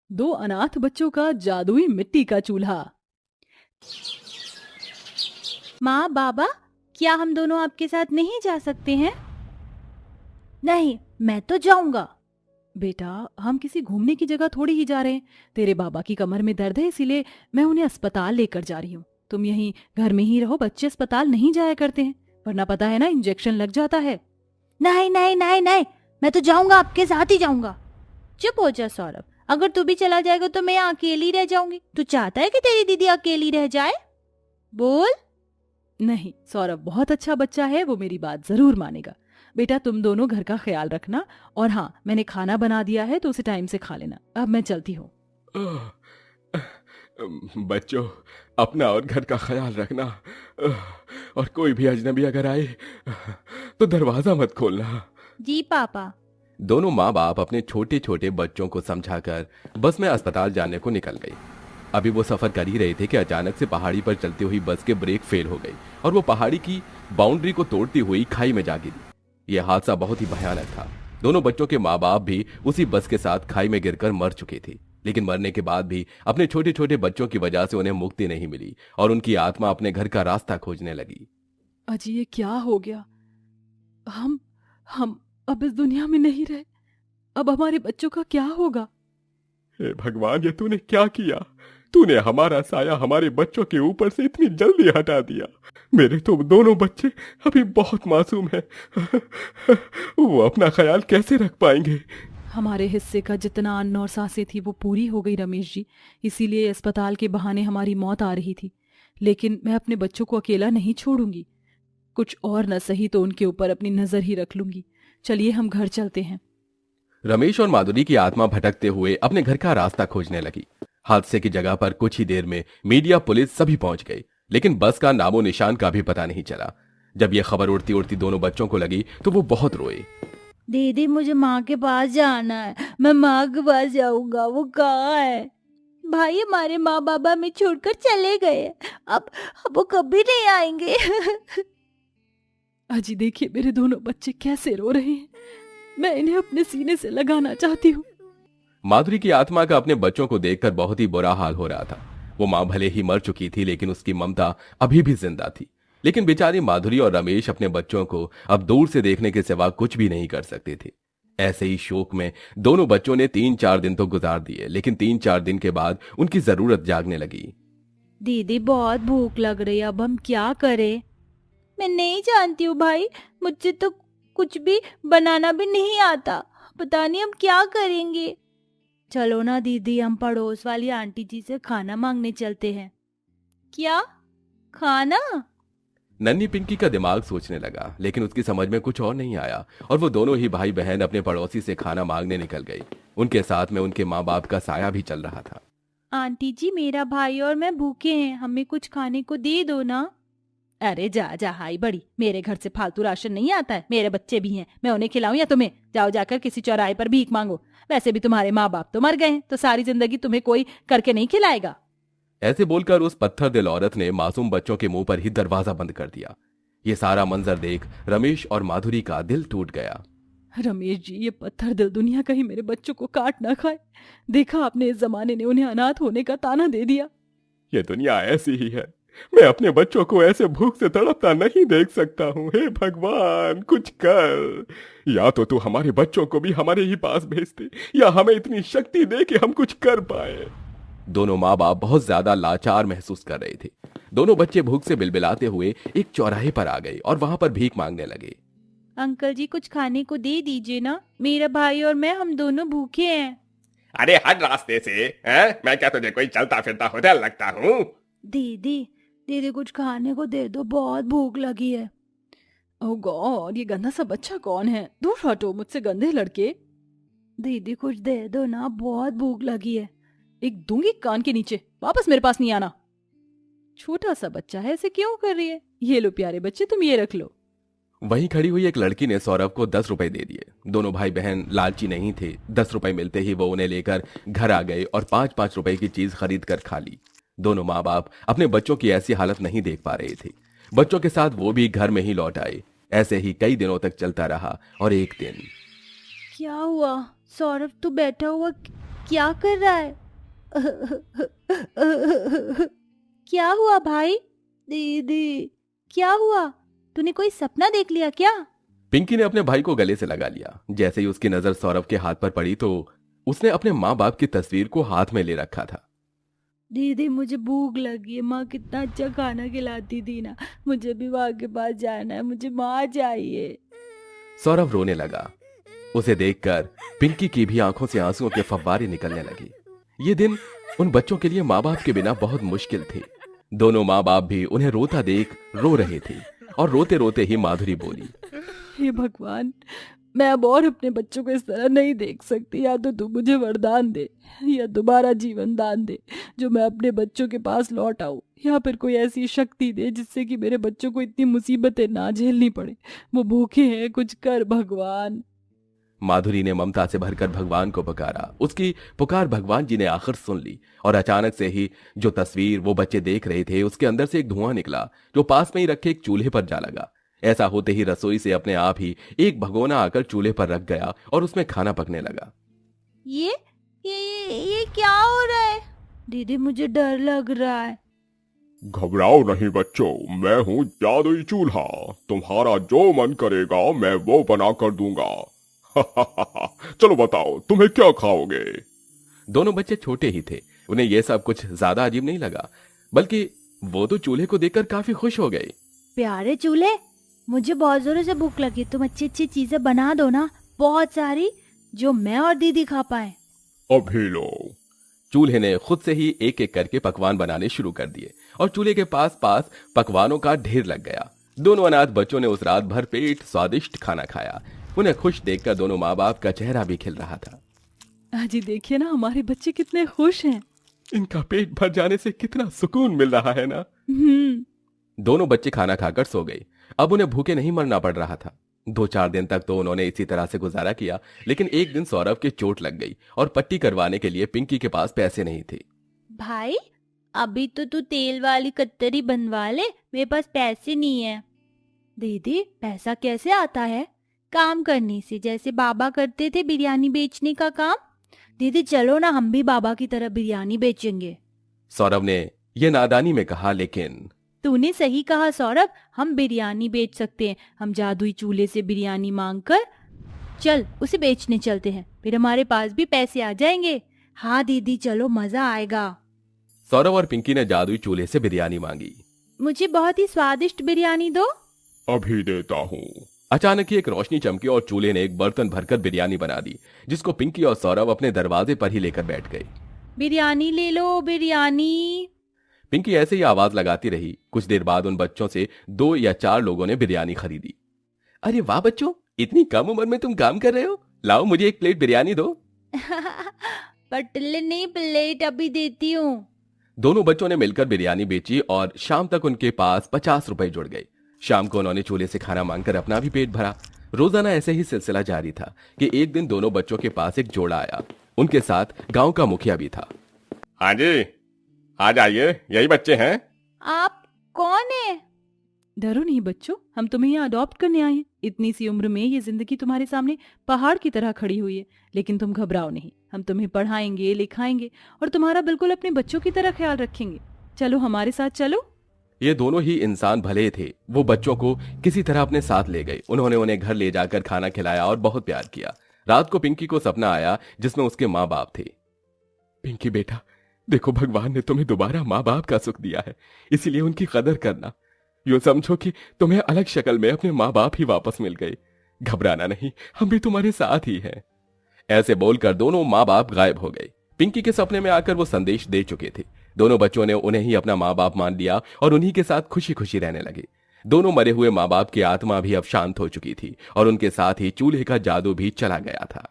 दो अनाथ बच्चों का जादुई मिट्टी का चूल्हा। माँ बाबा, क्या हम दोनों आपके साथ नहीं जा सकते हैं? नहीं, मैं तो जाऊंगा। बेटा, हम किसी घूमने की जगह थोड़ी ही जा रहे हैं। तेरे बाबा की कमर में दर्द है, इसीलिए मैं उन्हें अस्पताल लेकर जा रही हूँ। तुम यहीं घर में ही रहो, बच्चे अस्पताल नहीं जाया करते हैं, वरना पता है ना, इंजेक्शन लग जाता है। नहीं नहीं नहीं नहीं, मैं तो जाऊंगा, आपके साथ ही जाऊंगा। चुप हो जा सौरभ, अगर तू भी चला जाएगा तो मैं अकेली रह जाऊंगी। तू चाहता है कि तेरी दीदी अकेली रह जाए? बोल। नहीं, सौरभ बहुत अच्छा बच्चा है, वो मेरी बात जरूर मानेगा। बेटा, तुम दोनों घर का ख्याल रखना। और हाँ, मैंने खाना बना दिया है तो उसे टाइम से खा लेना। अब मैं चलती हूँ। बच्चों, अपना और घर का ख्याल रखना। और कोई भी अजनबी अगर आए तो दरवाजा मत खोलना। जी पापा। दोनों माँ बाप अपने छोटे छोटे बच्चों को समझाकर बस में अस्पताल जाने को निकल गई। अभी वो सफर कर ही रहे थे कि अचानक से पहाड़ी पर चलती हुई बस के ब्रेक फेल हो गई और वो पहाड़ी की बाउंड्री को तोड़ती हुई खाई में जा गिरी। यह हादसा बहुत ही भयानक था। दोनों बच्चों के माँ बाप भी उसी बस के साथ खाई में गिरकर मर चुके थे, लेकिन मरने के बाद भी अपने छोटे छोटे बच्चों की वजह से उन्हें मुक्ति नहीं मिली और उनकी आत्मा अपने घर का रास्ता खोजने लगी। अजी, ये क्या हो गया? हम अब इस दुनिया में नहीं रहे। अब हमारे बच्चों का क्या होगा? हे भगवान, ये तूने क्या किया? तूने हमारा साया हमारे बच्चों के ऊपर से इतनी जल्दी हटा दिया। मेरे तो दोनों बच्चे अभी बहुत मासूम हैं। वो अपना ख्याल कैसे रख पाएंगे? हमारे हिस्से का जितना अन्न और सांसें थी वो पूरी हो गई रमेश जी। इसीलिए अस्पताल के बहाने हमारी मौत आ रही थी। लेकिन मैं अपने बच्चों को अकेला नहीं छोड़ूंगी। कुछ और न सही तो उनके ऊपर अपनी नजर ही रख लूंगी। चलिए, हम घर चलते हैं। रमेश और माधुरी की आत्मा भटकते हुए अपने घर का रास्ता खोजने लगी। हादसे की जगह पर कुछ ही देर में मीडिया, पुलिस सभी पहुंच गई, लेकिन बस का नामो निशान का भी पता नहीं चला। जब यह खबर उड़ती उड़ती दोनों बच्चों को लगी तो वो बहुत रोए। दीदी, मुझे माँ के पास जाना है, मैं माँ के पास जाऊंगा। वो कहाँ है? भाई, हमारे माँ बाबा हमें छोड़कर चले गए। अब वो कभी नहीं आएंगे। अजी देखिए, मेरे दोनों बच्चे कैसे रो रहे हैं। मैं इन्हें अपने सीने से लगाना चाहती हूँ। माधुरी की आत्मा का अपने बच्चों को देखकर बहुत ही बुरा हाल हो रहा था। वो मां भले ही मर चुकी थी, लेकिन उसकी ममता अभी भी जिंदा थी। लेकिन बेचारी माधुरी और रमेश अपने बच्चों को अब दूर से देखने के सिवा कुछ भी नहीं कर सकते थे। ऐसे ही शोक में दोनों बच्चों ने 3-4 दिन तो गुजार दिए, लेकिन 3-4 दिन के बाद उनकी जरूरत जागने लगी। दीदी, बहुत भूख लग रही है, अब हम क्या करें? मैं नहीं जानती हूँ भाई, मुझसे तो कुछ भी बनाना भी नहीं आता। पता नहीं हम क्या करेंगे। चलो ना दीदी, हम पड़ोस वाली आंटी जी से खाना मांगने चलते हैं। क्या? खाना? नन्ही पिंकी का दिमाग सोचने लगा, लेकिन उसकी समझ में कुछ और नहीं आया और वो दोनों ही भाई बहन अपने पड़ोसी से खाना मांगने निकल गई। उनके साथ में उनके माँ बाप का साया भी चल रहा था। आंटी जी, मेरा भाई और मैं भूखे हैं, हमें कुछ खाने को दे दो ना। अरे जा जा हाई बड़ी, मेरे घर से फालतू राशन नहीं आता है। मेरे बच्चे भी हैं, मैं उन्हें खिलाऊं या तुम्हें? जाओ जाकर किसी चौराहे पर भीख मांगो। वैसे भी तुम्हारे माँ बाप तो मर गए हैं, तो सारी जिंदगी तुम्हें कोई करके नहीं खिलाएगा। ऐसे बोलकर उस पत्थर दिल औरत ने मासूम बच्चों के मुंह पर ही दरवाजा बंद कर दिया। ये सारा मंजर देख रमेश और माधुरी का दिल टूट गया। रमेश जी, ये पत्थर दिल दुनिया कहीं मेरे बच्चों को काट ना खाए। देखा आपने, इस जमाने ने उन्हें अनाथ होने का ताना दे दिया। ये दुनिया ऐसी ही है। मैं अपने बच्चों को ऐसे भूख से तड़पता नहीं देख सकता हूँ। हे भगवान, कुछ कर। या तो तू हमारे बच्चों को भी हमारे ही पास भेज दे, या हमें इतनी शक्ति दे कि हम कुछ कर पाए। दोनों माँ बाप बहुत ज्यादा लाचार महसूस कर रहे थे। दोनों बच्चे भूख से बिलबिलाते हुए एक चौराहे पर आ गए और वहां पर भीख मांगने लगे। अंकल जी, कुछ खाने को दे दीजिए ना, मेरा भाई और मैं, हम दोनों भूखे हैं। अरे हट रास्ते से, हैं? मैं क्या तुझे कोई चलता फिरता होटल लगता हूँ? दीदी, दीदी कुछ खाने को दे दो, बहुत भूख लगी है। ओह गॉड, ये गंदा सा बच्चा कौन है? दूर हटो मुझसे, गंदे लड़के। दीदी कुछ दे दो ना, बहुत भूख लगी है। एक दूंगी कान के नीचे, वापस मेरे पास नहीं आना। छोटा सा बच्चा है, ऐसे क्यों कर रही है? ये लो प्यारे बच्चे, तुम ये रख लो। वहीं खड़ी हुई एक लड़की ने सौरभ को 10 रुपए दे दिए। दोनों भाई बहन लालची नहीं थे। 10 रुपए मिलते ही वो उन्हें लेकर घर आ गए और 5-5 रुपए की चीज खरीद कर खा ली। दोनों माँ बाप अपने बच्चों की ऐसी हालत नहीं देख पा रहे थे। बच्चों के साथ वो भी घर में ही लौट आए। ऐसे ही कई दिनों तक चलता रहा और एक दिन क्या हुआ? सौरभ, तू बैठा हुआ क्या कर रहा है? क्या हुआ भाई? दीदी, क्या हुआ? तूने कोई सपना देख लिया क्या? पिंकी ने अपने भाई को गले से लगा लिया। जैसे ही उसकी नजर सौरभ के हाथ पर पड़ी तो उसने अपने माँ बाप की तस्वीर को हाथ में ले रखा था। दीदी, मुझे भूख लगी है। माँ कितना अच्छा खाना खिलाती थी ना। मुझे भी माँ के पास जाना है। मुझे माँ चाहिए। सौरभ रोने लगा। उसे देखकर पिंकी की भी आंखों से आंसुओं के फव्वारे निकलने लगे। ये दिन उन बच्चों के लिए माँ बाप के बिना बहुत मुश्किल थे। दोनों माँ बाप भी उन्हें रोता देख रो रहे थे और रोते रोते ही माधुरी बोली, हे भगवान, मैं अब और अपने बच्चों को इस तरह नहीं देख सकती। या तो तू मुझे वरदान दे या दोबारा जीवन दान दे जो मैं अपने बच्चों के पास लौट आऊं, या फिर कोई ऐसी शक्ति दे जिससे कि मेरे बच्चों को इतनी मुसीबतें ना झेलनी पड़े। वो भूखे हैं, कुछ कर भगवान। माधुरी ने ममता से भरकर भगवान को पुकारा। उसकी पुकार भगवान जी ने आखिर सुन ली और अचानक से ही जो तस्वीर वो बच्चे देख रहे थे उसके अंदर से एक धुआं निकला जो पास में ही रखे एक चूल्हे पर जा लगा। ऐसा होते ही रसोई से अपने आप ही एक भगोना आकर चूल्हे पर रख गया और उसमें खाना पकने लगा। ये क्या हो रहा है? दीदी, मुझे डर लग रहा है। घबराओ नहीं बच्चों, मैं हूँ जादुई चूल्हा। तुम्हारा जो मन करेगा मैं वो बना कर दूंगा। चलो बताओ तुम्हें क्या खाओगे? दोनों बच्चे छोटे ही थे, उन्हें यह सब कुछ ज्यादा अजीब नहीं लगा, बल्कि वो तो चूल्हे को देखकर काफी खुश हो गए। प्यारे चूल्हे, मुझे बहुत जोरों से भूख लगी। तुम अच्छी अच्छी चीजें बना दो ना, बहुत सारी, जो मैं और दीदी खा पाए। अभी लो। चूल्हे ने खुद से ही एक एक करके पकवान बनाने शुरू कर दिए और चूल्हे के पास पास पकवानों का ढेर लग गया। दोनों अनाथ बच्चों ने उस रात भर पेट स्वादिष्ट खाना खाया। उन्हें खुश देखकर दोनों माँ बाप का चेहरा भी खिल रहा था। अजी देखिए ना, हमारे बच्चे कितने खुश हैं। इनका पेट भर जाने से कितना सुकून मिल रहा है ना। दोनों बच्चे खाना खाकर सो गए। अब उन्हें भूखे नहीं मरना पड़ रहा था। 2-4 दिन तक तो उन्होंने इसी तरह से गुजारा किया, लेकिन एक दिन सौरभ के चोट लग गई और पट्टी करवाने के लिए पिंकी के पास पैसे नहीं थे। भाई, अभी तो तू तेल वाली कत्तरी बनवा ले, मेरे पास पैसे नहीं है। दीदी, पैसा कैसे आता है? काम करने से, जैसे बाबा करते थे बिरयानी बेचने का काम। दीदी चलो ना, हम भी बाबा की तरह बिरयानी बेचेंगे। सौरभ ने यह नादानी में कहा, लेकिन तूने सही कहा सौरभ, हम बिरयानी बेच सकते हैं। हम जादुई चूल्हे से बिरयानी मांगकर चल उसे बेचने चलते हैं, फिर हमारे पास भी पैसे आ जाएंगे। हाँ दीदी चलो, मजा आएगा। सौरभ और पिंकी ने जादुई चूल्हे से बिरयानी मांगी। मुझे बहुत ही स्वादिष्ट बिरयानी दो। अभी देता हूँ। अचानक ही एक रोशनी चमकी और चूल्हे ने एक बर्तन भरकर बिरयानी बना दी, जिसको पिंकी और सौरभ अपने दरवाजे पर ही लेकर बैठ गए। बिरयानी ले लो, बिरयानी। पिंकी ऐसे ही आवाज लगाती रही। कुछ देर बाद उन बच्चों से 2 या 4 लोगों ने बिरयानी खरीदी। अरे वाह बच्चों, इतनी कम उम्र में तुम काम कर रहे हो। लाओ मुझे एक प्लेट बिरयानी दो। पटले नहीं, प्लेट अभी देती हूँ। दोनों बच्चों ने मिलकर बिरयानी बेची और शाम तक उनके पास 50 रुपए जुड़ गए। शाम को उन्होंने चूल्हे से खाना मांगकर अपना भी पेट भरा। रोजाना ऐसे ही सिलसिला जारी था कि एक दिन दोनों बच्चों के पास एक जोड़ा आया। उनके साथ गांव का मुखिया भी था। हाँ जी, आ जाइए, यही बच्चे हैं। आप कौन है? डरो नहीं बच्चों, हम तुम्हें यहाँ अडॉप्ट करने आए हैं। इतनी सी उम्र में ये जिंदगी तुम्हारे सामने पहाड़ की तरह खड़ी हुई है, लेकिन तुम घबराओ नहीं। हम तुम्हें पढ़ाएंगे, लिखाएंगे और तुम्हारा बिल्कुल अपने बच्चों की तरह ख्याल रखेंगे। चलो हमारे साथ चलो। ये दोनों ही इंसान भले थे। वो बच्चों को किसी तरह अपने साथ ले गए। उन्होंने उन्हें घर ले जाकर खाना खिलाया और बहुत प्यार किया। रात को पिंकी को सपना आया जिसमें उसके माँ बाप थे। पिंकी बेटा, देखो भगवान ने तुम्हें दोबारा माँ बाप का सुख दिया है, इसीलिए उनकी कदर करना। यूं समझो कि तुम्हें अलग शक्ल में अपने माँ बाप ही वापस मिल गए। घबराना नहीं, हम भी तुम्हारे साथ ही हैं। ऐसे बोलकर दोनों माँ बाप गायब हो गए। पिंकी के सपने में आकर वो संदेश दे चुके थे। दोनों बच्चों ने उन्हें ही अपना माँ बाप मान लिया और उन्हीं के साथ खुशी खुशी रहने लगे। दोनों मरे हुए माँ बाप की आत्मा भी अब शांत हो चुकी थी और उनके साथ ही चूल्हे का जादू भी चला गया था।